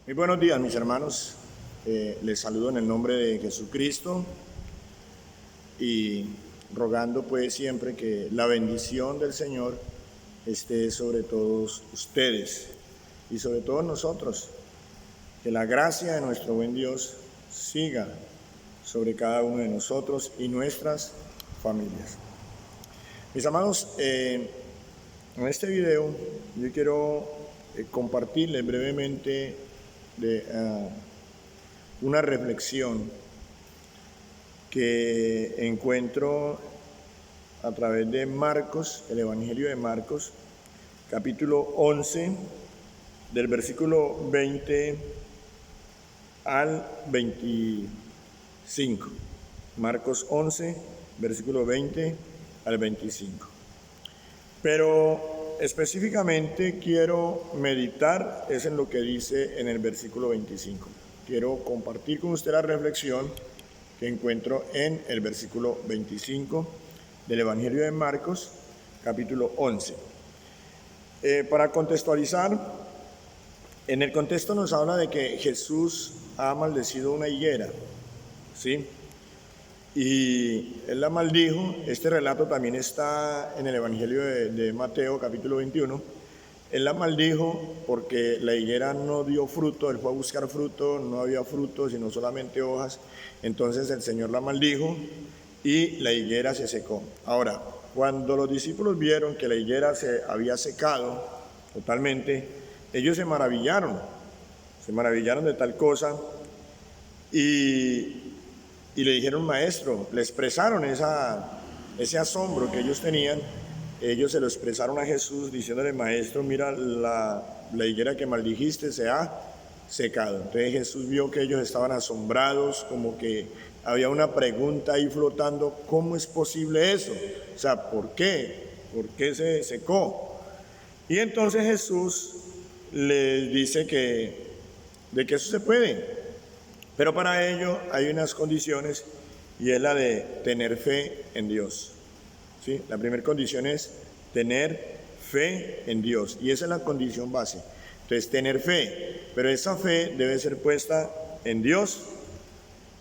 Muy buenos días, mis hermanos. Les saludo en el nombre de Jesucristo y rogando pues siempre que la bendición del Señor esté sobre todos ustedes y sobre todos nosotros. Que la gracia de nuestro buen Dios siga sobre cada uno de nosotros y nuestras familias. Mis amados, en este video yo quiero compartirles brevemente una reflexión que encuentro a través de Marcos, el Evangelio de Marcos, capítulo 11, del versículo 20 al 25. Marcos 11, versículo 20 al 25. Pero específicamente quiero meditar es en lo que dice en el versículo 25. Quiero compartir con usted la reflexión que encuentro en el versículo 25 del Evangelio de Marcos, capítulo 11. Para contextualizar, en el contexto nos habla de que Jesús ha maldecido una higuera, ¿sí? Y él la maldijo. Este relato también está en el Evangelio de Mateo, capítulo 21. Él la maldijo porque la higuera no dio fruto. Él fue a buscar fruto, no había fruto, sino solamente hojas. Entonces el Señor la maldijo y la higuera se secó. Ahora, cuando los discípulos vieron que la higuera se había secado totalmente, ellos se maravillaron de tal cosa y le dijeron: maestro, le expresaron ese asombro que ellos tenían. Ellos se lo expresaron a Jesús diciéndole: maestro, mira, la higuera que maldijiste se ha secado. Entonces Jesús vio que ellos estaban asombrados, como que había una pregunta ahí flotando: ¿cómo es posible eso? O sea, ¿por qué? ¿Por qué se secó? Y entonces Jesús les dice de que eso se puede, pero para ello hay unas condiciones, y es la de tener fe en Dios, ¿sí? La primera condición es tener fe en Dios, y esa es la condición base. Entonces, tener fe, pero esa fe debe ser puesta en Dios.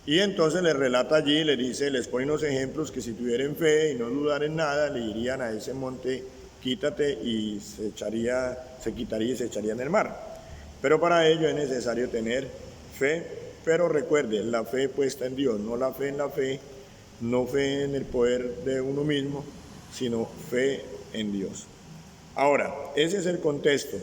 Y entonces les relata allí, les pone unos ejemplos que si tuvieran fe y no dudar en nada, le dirían a ese monte: quítate, y se quitaría y se echaría en el mar. Pero para ello es necesario tener fe. Pero recuerde, la fe puesta en Dios, no la fe en la fe, no fe en el poder de uno mismo, sino fe en Dios. Ahora, ese es el contexto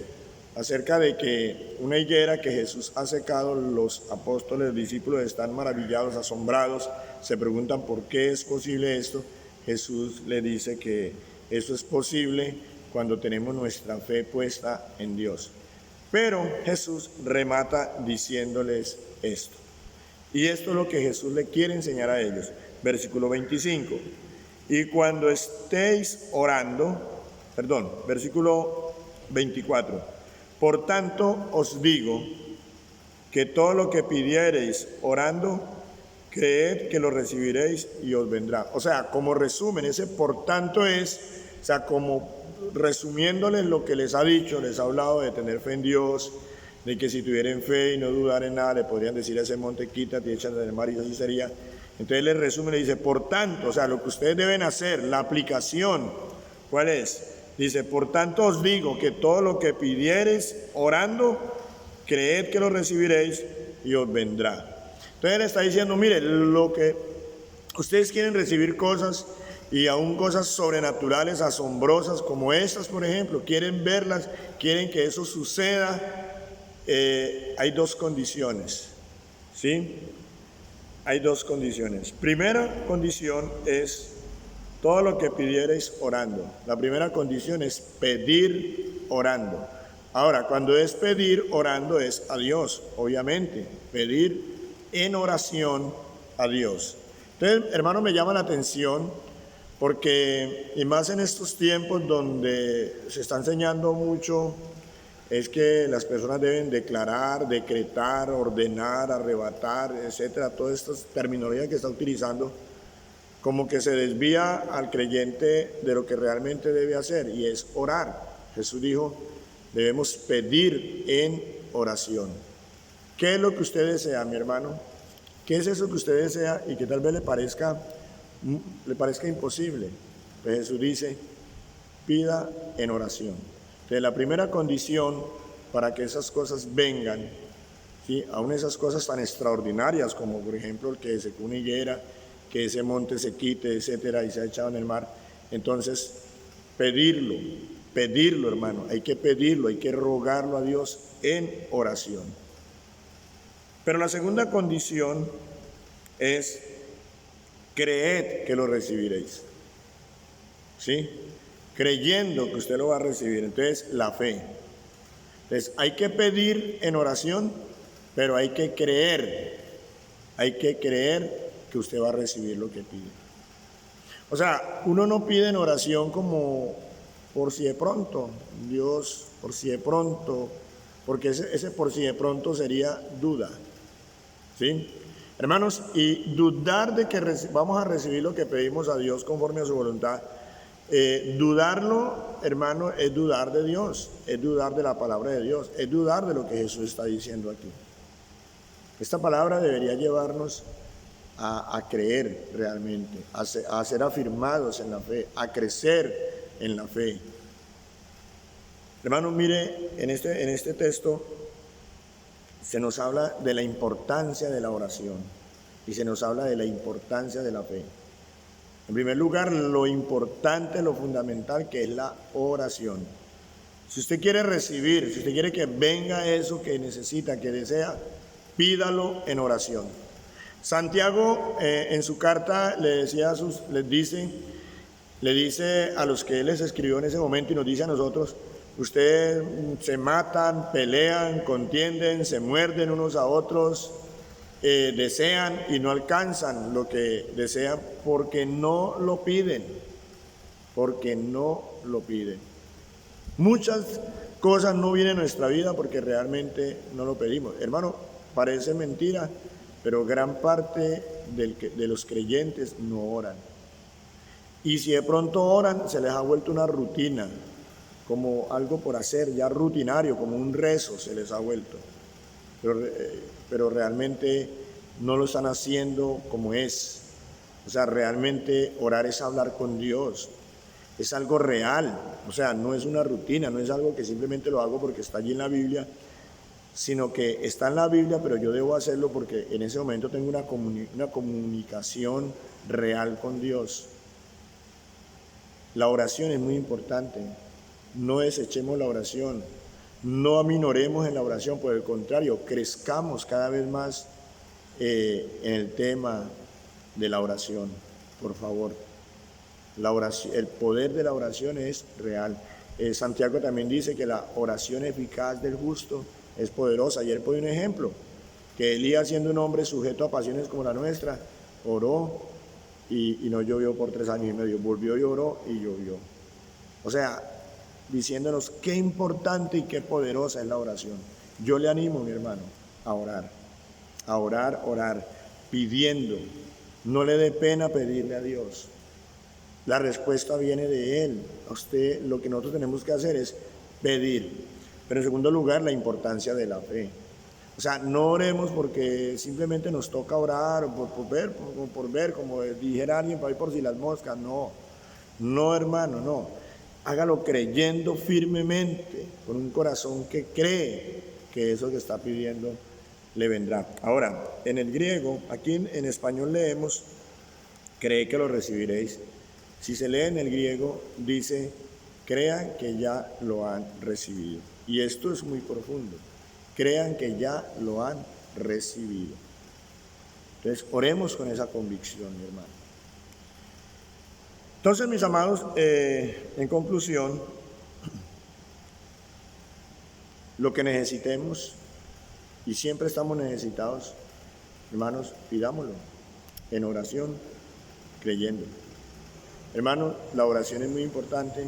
acerca de que una higuera que Jesús ha secado. Los apóstoles, los discípulos están maravillados, asombrados, se preguntan por qué es posible esto. Jesús le dice que eso es posible cuando tenemos nuestra fe puesta en Dios. Pero Jesús remata diciéndoles esto. Y esto es lo que Jesús le quiere enseñar a ellos. Versículo 25. Y cuando estéis orando, versículo 24. Por tanto os digo que todo lo que pidiereis orando, creed que lo recibiréis y os vendrá. O sea, como resumen, ese por tanto es, o sea, como resumiéndoles lo que les ha dicho, les ha hablado de tener fe en Dios, de que si tuvieran fe y no dudar en nada, le podrían decir a ese monte: quítate y échate en el mar, y así sería. Entonces les resume, le dice: por tanto, o sea, lo que ustedes deben hacer, la aplicación, ¿cuál es? Dice: por tanto os digo que todo lo que pidiereis orando, creed que lo recibiréis y os vendrá. Entonces él está diciendo: mire, lo que ustedes quieren recibir cosas, y aún cosas sobrenaturales, asombrosas como estas, por ejemplo, quieren verlas, quieren que eso suceda. Hay dos condiciones, ¿sí? Hay dos condiciones. Primera condición es todo lo que pidiereis orando. La primera condición es pedir orando. Ahora, cuando es pedir orando, es a Dios, obviamente, pedir en oración a Dios. Entonces, hermano, me llama la atención porque, y más en estos tiempos donde se está enseñando mucho, es que las personas deben declarar, decretar, ordenar, arrebatar, etcétera, todas estas terminologías que está utilizando, como que se desvía al creyente de lo que realmente debe hacer, y es orar. Jesús dijo: debemos pedir en oración. ¿Qué es lo que usted desea, mi hermano? ¿Qué es eso que usted desea y que tal vez le parezca imposible? Pues Jesús dice, pida en oración. Entonces, la primera condición para que esas cosas vengan, ¿sí?, aún esas cosas tan extraordinarias como por ejemplo el que se una higuera, que ese monte se quite, etcétera, y se ha echado en el mar, entonces pedirlo, hermano, hay que pedirlo, hay que rogarlo a Dios en oración. Pero la segunda condición es creed que lo recibiréis, ¿sí? Creyendo que usted lo va a recibir. Entonces, la fe. Entonces, hay que pedir en oración, pero hay que creer que usted va a recibir lo que pide. O sea, uno no pide en oración como por si de pronto, Dios, por si de pronto, porque ese por si de pronto sería duda, ¿sí? Hermanos, y dudar de que vamos a recibir lo que pedimos a Dios conforme a su voluntad, dudarlo, hermano, es dudar de Dios, es dudar de la palabra de Dios, es dudar de lo que Jesús está diciendo aquí. Esta palabra debería llevarnos a creer realmente, a ser afirmados en la fe, a crecer en la fe. Hermano, mire, en este texto se nos habla de la importancia de la oración y se nos habla de la importancia de la fe. En primer lugar, lo importante, lo fundamental que es la oración. Si usted quiere recibir, si usted quiere que venga eso que necesita, que desea, pídalo en oración. Santiago en su carta le dice a los que él les escribió en ese momento y nos dice a nosotros, ustedes se matan, pelean, contienden, se muerden unos a otros, desean y no alcanzan lo que desean porque no lo piden, Muchas cosas no vienen a nuestra vida porque realmente no lo pedimos. Hermano, parece mentira, pero gran parte de los creyentes no oran. Y si de pronto oran, se les ha vuelto una rutina, como algo por hacer, ya rutinario, como un rezo se les ha vuelto. Pero realmente no lo están haciendo como es. O sea, realmente orar es hablar con Dios. Es algo real, o sea, no es una rutina, no es algo que simplemente lo hago porque está allí en la Biblia, sino que está en la Biblia, pero yo debo hacerlo porque en ese momento tengo una comunicación real con Dios. La oración es muy importante, no desechemos la oración, no aminoremos en la oración, por el contrario, crezcamos cada vez más en el tema de la oración, por favor. La oración, el poder de la oración es real. Santiago también dice que la oración eficaz del justo es poderosa. Ayer pone un ejemplo, que Elías, siendo un hombre sujeto a pasiones como la nuestra, oró y no llovió por 3 años y medio, volvió y oró y llovió. O sea, diciéndonos qué importante y qué poderosa es la oración. Yo le animo, mi hermano, a orar, pidiendo. No le dé pena pedirle a Dios. La respuesta viene de Él. A usted, lo que nosotros tenemos que hacer es pedir. Pero en segundo lugar, la importancia de la fe. O sea, no oremos porque simplemente nos toca orar o por ver, como dijera alguien, para ir por si las moscas. No, hermano, no. Hágalo creyendo firmemente, con un corazón que cree que eso que está pidiendo le vendrá. Ahora, en el griego, aquí en español leemos, cree que lo recibiréis. Si se lee en el griego, dice, crean que ya lo han recibido. Y esto es muy profundo. Crean que ya lo han recibido. Entonces, oremos con esa convicción, mi hermano. Entonces, mis amados, en conclusión, lo que necesitemos, y siempre estamos necesitados, hermanos, pidámoslo en oración, creyendo. Hermano, la oración es muy importante.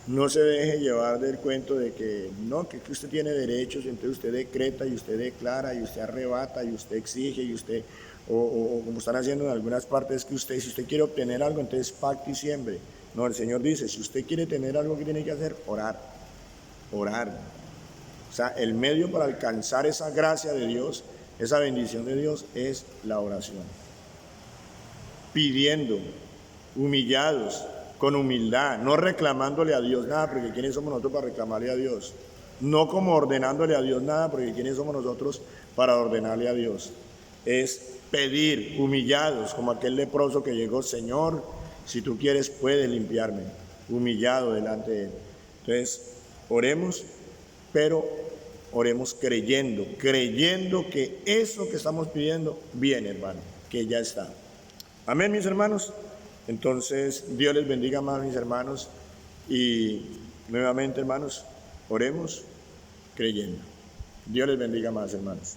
No se deje llevar del cuento de que no, que usted tiene derechos, entonces usted decreta y usted declara y usted arrebata y usted exige y usted, o como están haciendo en algunas partes, que usted, si usted quiere obtener algo, entonces pacte y siembre. No, el Señor dice, si usted quiere tener algo, ¿qué tiene que hacer? Orar. O sea, el medio para alcanzar esa gracia de Dios, esa bendición de Dios, es la oración. Pidiendo, humillados, con humildad, no reclamándole a Dios nada, porque ¿quiénes somos nosotros para reclamarle a Dios? No como ordenándole a Dios nada, porque ¿quiénes somos nosotros para ordenarle a Dios? Es pedir, humillados, como aquel leproso que llegó, Señor, si tú quieres puedes limpiarme, humillado delante de Él. Entonces, oremos, pero oremos creyendo que eso que estamos pidiendo viene, hermano, que ya está. Amén, mis hermanos. Entonces, Dios les bendiga más, mis hermanos, y nuevamente, hermanos, oremos creyendo. Dios les bendiga más, hermanos.